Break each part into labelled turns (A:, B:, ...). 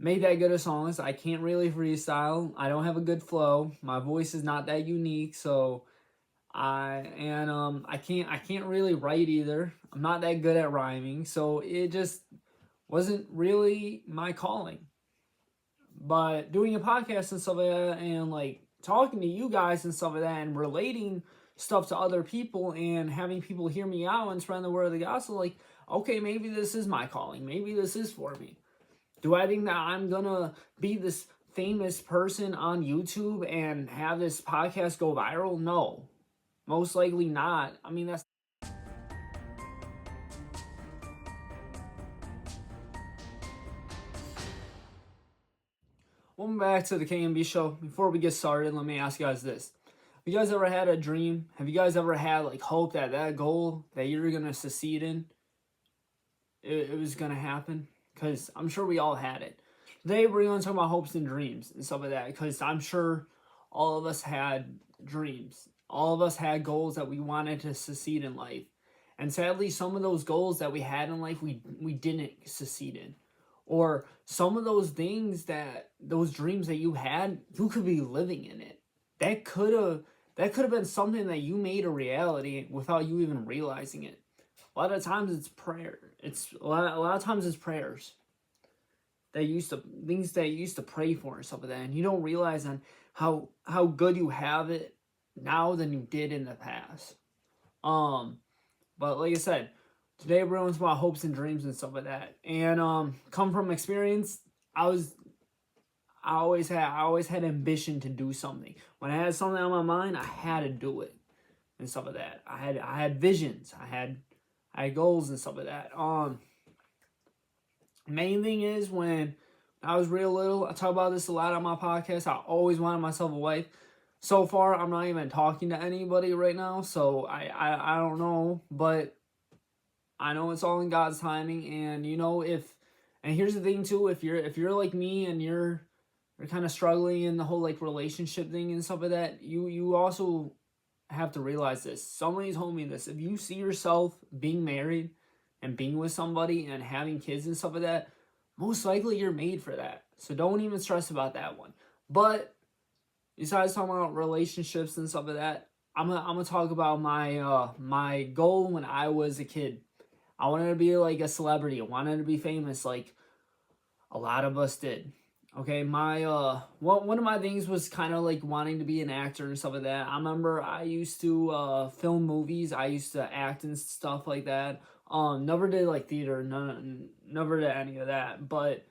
A: make that good of songs. I can't really freestyle. I don't have a good flow. My voice is not that unique, so I can't really write either. I'm not that good at rhyming, so it just wasn't really my calling. But doing a podcast and stuff like that, and like talking to you guys and stuff like that, and relating stuff to other people, and having people hear me out and spreading the word of the gospel, like, okay, maybe this is my calling. Maybe this is for me. Do I think that I'm gonna be this famous person on YouTube and have this podcast go viral? No, most likely not. I mean, that's welcome back to the K.M.B show. Before we get started, let me ask you guys this. Have you guys ever had a dream? Have you guys ever had like hope that that goal that you're gonna succeed in, it was gonna happen? Because I'm sure we all had it. Today we're gonna talk about hopes and dreams and stuff like that. Because I'm sure all of us had dreams. All of us had goals that we wanted to succeed in life. And sadly, some of those goals that we had in life, we didn't succeed in. Or some of those things those dreams that you had, you could be living in it. That could have that could have been something that you made a reality without you even realizing it. A lot of times it's prayer. It's a lot of times it's prayers that you used to things that you used to pray for and stuff like that, and you don't realize on how good you have it now than you did in the past. Um, but like I said, today we're going to talk about hopes and dreams and stuff like that. And come from experience, I always had ambition to do something. When I had something on my mind, I had to do it and stuff like that. I had visions. I had goals and stuff like that. Main thing is when I was real little, I talk about this a lot on my podcast. I always wanted myself a wife. So far, I'm not even talking to anybody right now, so I don't know, but I know it's all in God's timing. And and here's the thing too, if you're like me and you're kind of struggling in the whole like relationship thing and stuff like that, you also have to realize this. Somebody told me this. If you see yourself being married and being with somebody and having kids and stuff like that, most likely you're made for that. So don't even stress about that one. But besides talking about relationships and stuff like that, I'm gonna talk about my goal when I was a kid. I wanted to be like a celebrity. I wanted to be famous, like a lot of us did. Okay, my one of my things was kind of like wanting to be an actor and stuff like that. I remember I used to film movies. I used to act and stuff like that. Never did like theater, never did any of that. But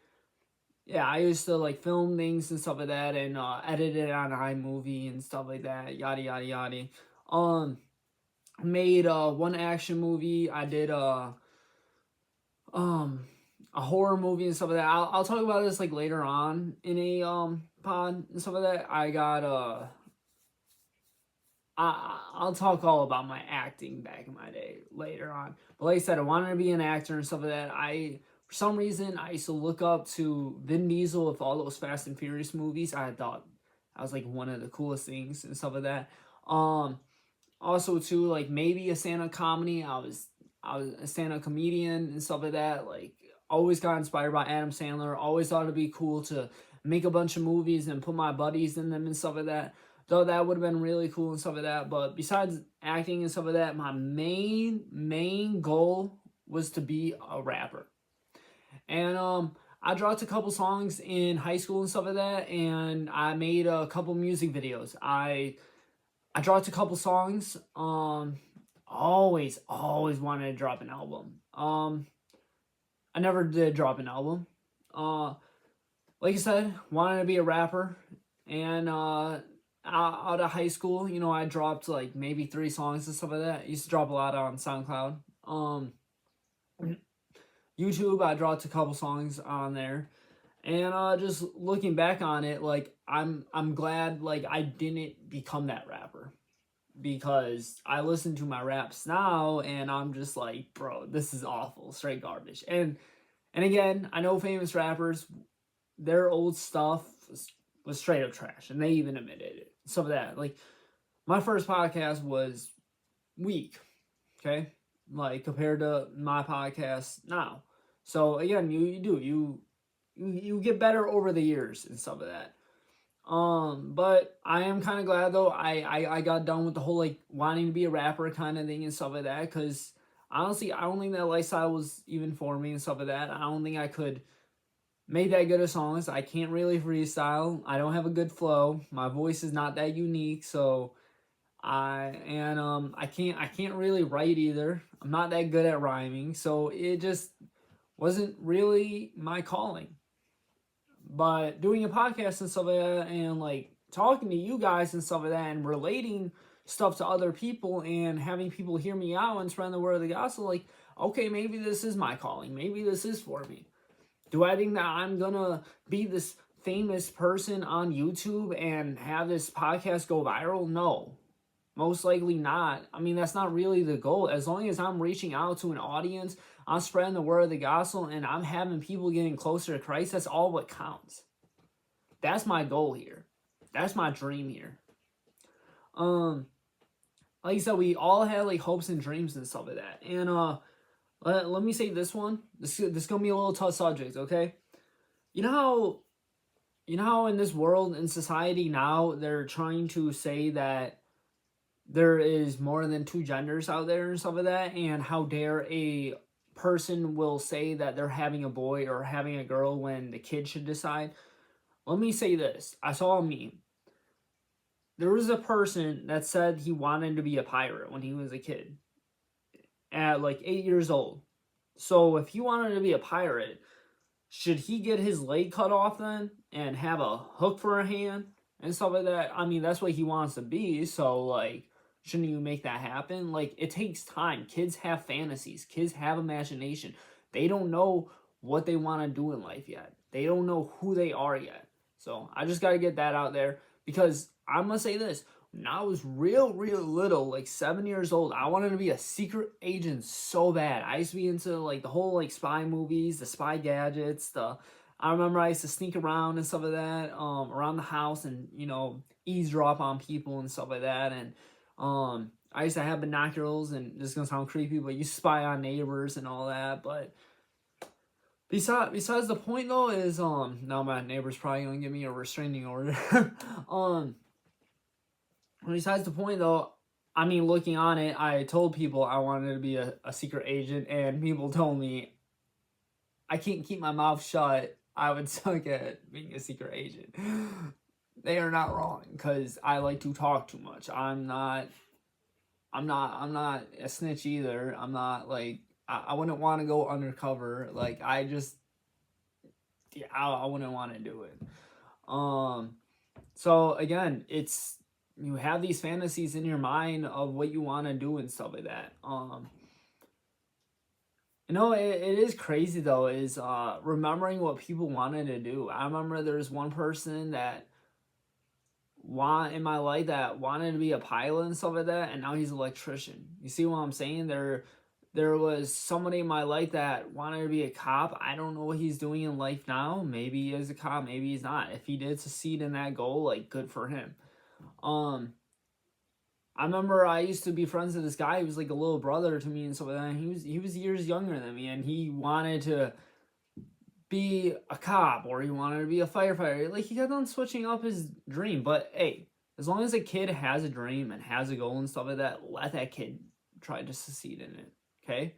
A: yeah, I used to like film things and stuff like that, and edit it on iMovie and stuff like that. Yada yada yada. Um, made one action movie. I did um a horror movie and stuff like that. I'll talk about this like later on in a pod and stuff like that. I'll talk all about my acting back in my day later on. But like I said, I wanted to be an actor and stuff like that. For some reason I used to look up to Vin Diesel with all those Fast and Furious movies. I thought I was like one of the coolest things and stuff like that. Um Also too, like maybe a stand-up comedy. I was a stand-up comedian and stuff like that. Like always got inspired by Adam Sandler. Always thought it'd be cool to make a bunch of movies and put my buddies in them and stuff like that. Though that would have been really cool and stuff like that. But besides acting and stuff like that, my main goal was to be a rapper. And I dropped a couple songs in high school and stuff like that, and I made a couple music videos. I dropped a couple songs. Always wanted to drop an album. I never did drop an album. Uh, like I said, wanted to be a rapper, and out of high school, I dropped like maybe 3 songs and stuff like that. I used to drop a lot on SoundCloud. YouTube, I dropped a couple songs on there. And just looking back on it, like I'm glad like I didn't become that rapper, because I listen to my raps now and I'm just like, bro, this is awful, straight garbage. And again, I know famous rappers, their old stuff was straight up trash, and they even admitted it. Some of that, like my first podcast was weak, okay, like compared to my podcast now. So again, you you get better over the years and stuff of that. But I am kind of glad though I got done with the whole like wanting to be a rapper kind of thing and stuff like that, because honestly I don't think that lifestyle was even for me and stuff like that. I don't think I could make that good of songs. I can't really freestyle. I don't have a good flow. My voice is not that unique, so I can't really write either. I'm not that good at rhyming, so it just wasn't really my calling. But doing a podcast and stuff like that, and like talking to you guys and stuff like that, and relating stuff to other people, and having people hear me out and spreading the word of the gospel, like, okay, maybe this is my calling. Maybe this is for me. Do I think that I'm gonna be this famous person on YouTube and have this podcast go viral? No. Most likely not. I mean, that's not really the goal. As long as I'm reaching out to an audience, I'm spreading the word of the gospel, and I'm having people getting closer to Christ, that's all what counts. That's my goal here. That's my dream here. Like I said, we all had like hopes and dreams and stuff like that. And let me say this one. This gonna be a little tough subject, okay? You know how in this world, in society now, they're trying to say that there is more than two genders out there and stuff like that, and how dare a person will say that they're having a boy or having a girl when the kid should decide. Let me say this. I saw a meme. There was a person that said he wanted to be a pirate when he was a kid at like 8 years old. So if he wanted to be a pirate, should he get his leg cut off then and have a hook for a hand and stuff like that? I mean, that's what he wants to be, so like, shouldn't you make that happen? Like, it takes time. Kids have fantasies. Kids have imagination. They don't know what they want to do in life yet. They don't know who they are yet. So I just got to get that out there, because I'm going to say this. When I was real little, like 7 years old, I wanted to be a secret agent so bad. I used to be into like the whole like spy movies, the spy gadgets, I remember I used to sneak around and stuff like that, around the house, and eavesdrop on people and stuff like that. And I used to have binoculars, and this is gonna sound creepy, but you spy on neighbors and all that. But besides the point though is now my neighbor's probably gonna give me a restraining order. Besides the point though, I mean, looking on it, I told people I wanted to be a secret agent, and people told me I can't keep my mouth shut. I would suck at being a secret agent. They are not wrong, because I like to talk too much. I'm not a snitch either. I'm not like, I wouldn't want to go undercover. Like, I wouldn't want to do it. So again, it's, you have these fantasies in your mind of what you want to do and stuff like that. It is crazy though, is remembering what people wanted to do. I remember there was one person that in my life that wanted to be a pilot and stuff like that, and now he's an electrician. You see what I'm saying? There was somebody in my life that wanted to be a cop. I don't know what he's doing in life now. Maybe he is a cop, maybe he's not. If he did succeed in that goal, like, good for him. I remember I used to be friends with this guy. He was like a little brother to me and stuff like that. He was years younger than me, and he wanted to be a cop, or he wanted to be a firefighter. Like, he kept on switching up his dream. But hey, as long as a kid has a dream and has a goal and stuff like that, let that kid try to succeed in it. Okay?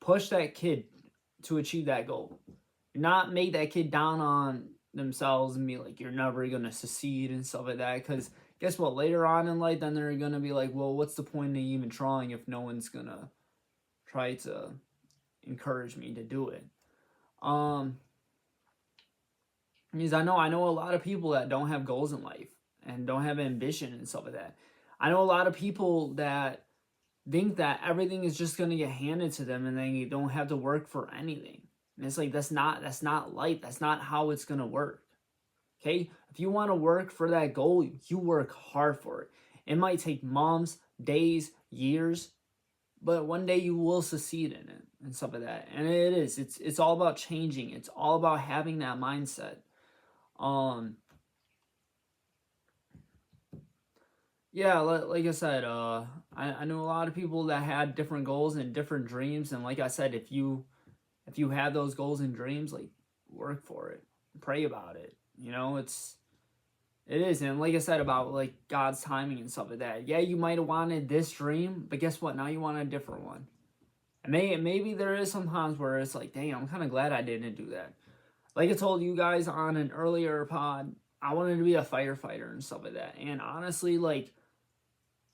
A: Push that kid to achieve that goal. Do not make that kid down on themselves and be like, you're never gonna succeed and stuff like that. Because guess what? Later on in life, then they're gonna be like, well, what's the point of even trying if no one's gonna try to encourage me to do it? Because I know a lot of people that don't have goals in life and don't have ambition and stuff like that. I know a lot of people that think that everything is just gonna get handed to them and they don't have to work for anything. And it's like, that's not life. That's not how it's gonna work. Okay? If you want to work for that goal, you work hard for it. It might take months, days, years, but one day you will succeed in it and stuff like that. And it is. It's all about changing. It's all about having that mindset. Yeah, like I said, I know a lot of people that had different goals and different dreams, and like I said, if you have those goals and dreams, like, work for it, pray about it. You know, it is. And like I said about like God's timing and stuff like that. Yeah, you might have wanted this dream, but guess what? Now you want a different one. And maybe there is some times where it's like, dang, I'm kind of glad I didn't do that. Like I told you guys on an earlier pod, I wanted to be a firefighter and stuff like that. And honestly, like,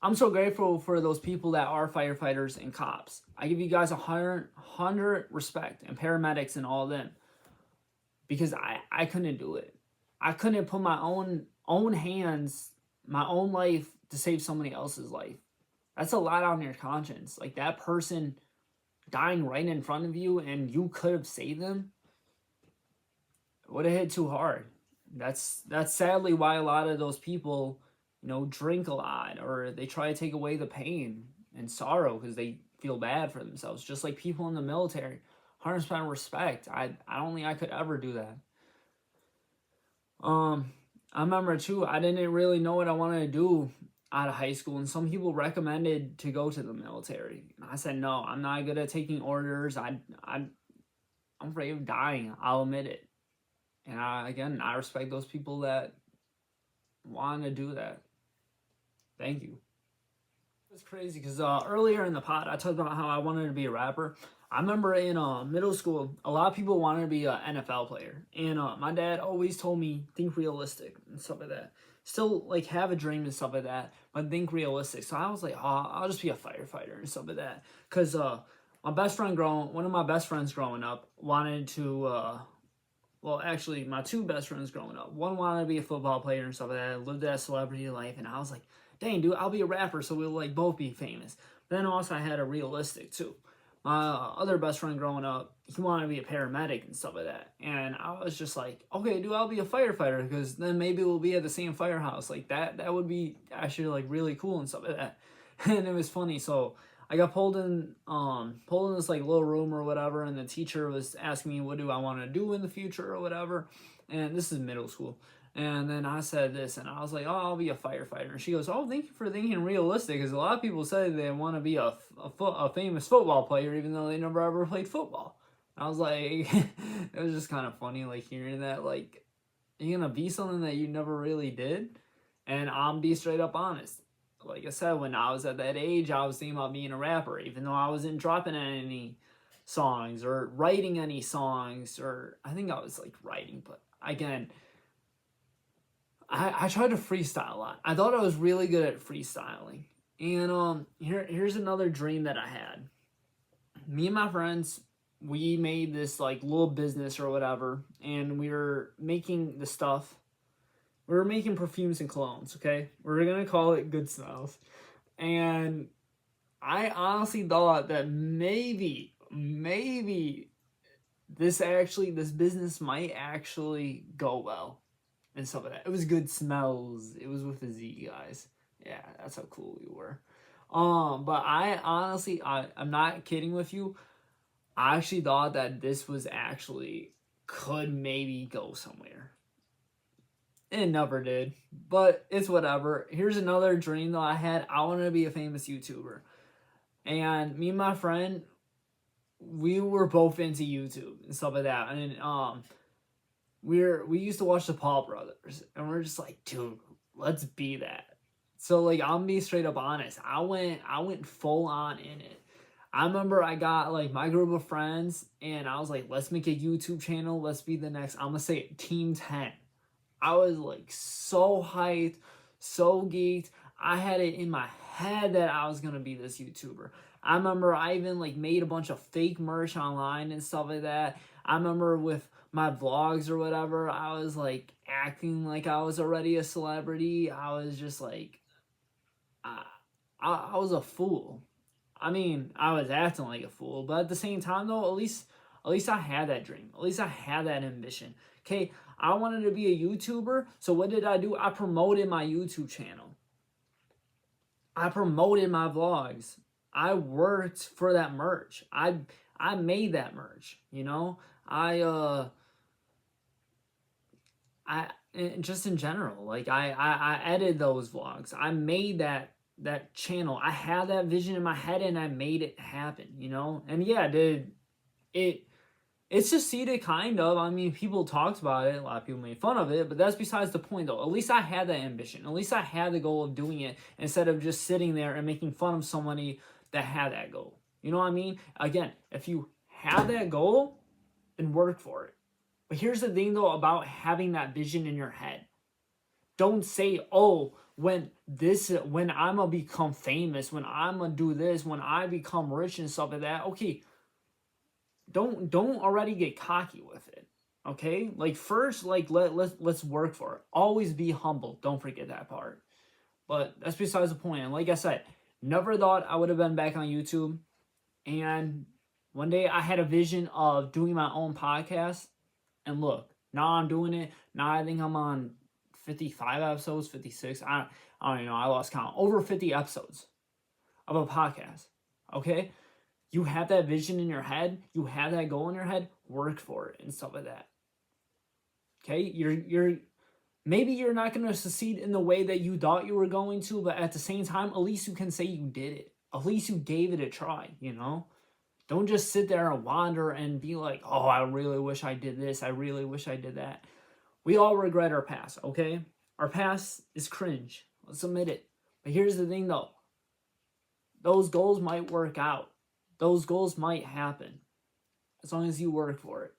A: I'm so grateful for those people that are firefighters and cops. I give you guys 100 respect, and paramedics and all of them, because I couldn't do it. I couldn't put my own hands, my own life to save somebody else's life. That's a lot on your conscience. Like that person dying right in front of you and you could have saved them, would have hit too hard. That's sadly why a lot of those people, you know, drink a lot or they try to take away the pain and sorrow because they feel bad for themselves. Just like people in the military, 100% respect. I don't think I could ever do that. I remember too, I didn't really know what I wanted to do out of high school, and some people recommended to go to the military. I said no, I'm not good at taking orders. I'm afraid of dying. I'll admit it. And I respect those people that want to do that. Thank you. It's crazy because earlier in the pod, I talked about how I wanted to be a rapper. I remember in middle school, a lot of people wanted to be an NFL player. And my dad always told me, think realistic and stuff like that. Still, like, have a dream and stuff like that, but think realistic. So I was like, oh, I'll just be a firefighter and stuff like that. Because one of my best friends growing up wanted to... well, actually, my two best friends growing up, one wanted to be a football player and stuff like that, lived that celebrity life, and I was like, dang, dude, I'll be a rapper, so we'll, like, both be famous. But then also I had a realistic, too. My other best friend growing up, he wanted to be a paramedic and stuff like that, and I was just like, okay, dude, I'll be a firefighter, because then maybe we'll be at the same firehouse. Like, that would be actually, like, really cool and stuff like that. And it was funny, so... I got pulled in this like little room or whatever, and the teacher was asking me what do I want to do in the future or whatever, and this is middle school. And then I said this, and I was like, oh, I'll be a firefighter. And she goes, oh, thank you for thinking realistic, because a lot of people say they want to be a famous football player even though they never ever played football. I was like, it was just kind of funny, like hearing that, like, you're gonna be something that you never really did, and I'm be straight up honest. Like I said, when I was at that age, I was thinking about being a rapper, even though I wasn't dropping any songs or writing any songs, or I think I was like writing, but again, I tried to freestyle a lot. I thought I was really good at freestyling. And here's another dream that I had. Me and my friends, we made this like little business or whatever, and we were making the stuff. We were making perfumes and colognes, okay? We were going to call it Good Smells. And I honestly thought that maybe this business might actually go well and stuff like that. It was Good Smells. It was with a Z, guys. Yeah, that's how cool we were. But I honestly, I'm not kidding with you. I actually thought that this was actually could maybe go somewhere. It never did, but it's whatever. Here's another dream that I had. I wanted to be a famous YouTuber. And me and my friend, we were both into YouTube and stuff like that. And we used to watch the Paul Brothers, and we're just like, dude, let's be that. So like, I'm being straight up honest. I went full on in it. I remember I got like my group of friends, and I was like, let's make a YouTube channel. Let's be the next. I'm gonna say it, Team 10. I was like so hyped, so geeked. I had it in my head that I was gonna be this YouTuber. I remember I even like made a bunch of fake merch online and stuff like that. I remember with my vlogs or whatever, I was like acting like I was already a celebrity. I was just like, I was a fool. I mean, I was acting like a fool, but at the same time though, at least I had that dream. At least I had that ambition. Okay, I wanted to be a YouTuber, so what did I do? I promoted my YouTube channel. I promoted my vlogs. I worked for that merch. I made that merch, you know? I just in general, like I edited those vlogs. I made that channel. I had that vision in my head and I made it happen, you know? And yeah, dude, it It's succeeded, kind of. I mean, people talked about it. A lot of people made fun of it, but that's besides the point, though. At least I had that ambition. At least I had the goal of doing it instead of just sitting there and making fun of somebody that had that goal. You know what I mean? Again, if you have that goal, then work for it. But here's the thing, though, about having that vision in your head. Don't say, oh, when I'm gonna become famous, when I'm gonna do this, when I become rich and stuff like that. Okay, don't already get cocky with it. Okay, like first, like let's work for it. Always be humble. Don't forget that part. But that's besides the point. And like I said, never thought I would have been back on YouTube. And one day I had a vision of doing my own podcast. And look, now I'm doing it. Now I think I'm on 55 episodes, 56. I don't even know. I lost count. Over 50 episodes of a podcast. Okay? You have that vision in your head. You have that goal in your head. Work for it and stuff like that. Okay? Maybe you're not going to succeed in the way that you thought you were going to, but at the same time, at least you can say you did it. At least you gave it a try, you know? Don't just sit there and wander and be like, oh, I really wish I did this. I really wish I did that. We all regret our past, okay? Our past is cringe. Let's admit it. But here's the thing, though. Those goals might work out. Those goals might happen. As long as you work for it.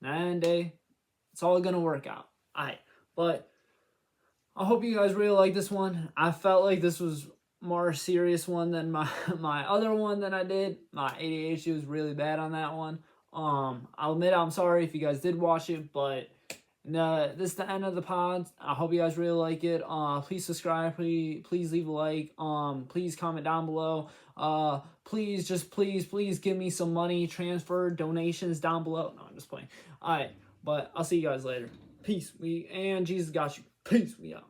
A: And at the end of the day, it's all going to work out. All right. But I hope you guys really like this one. I felt like this was more serious one than my other one that I did. My ADHD was really bad on that one. I'll admit I'm sorry if you guys did watch it, but this is the end of the pod. I hope you guys really like it. Please subscribe. Please leave a like. Please comment down below. Please give me some money. Transfer donations down below. No, I'm just playing. All right, but I'll see you guys later. Peace. And Jesus got you. Peace. We out.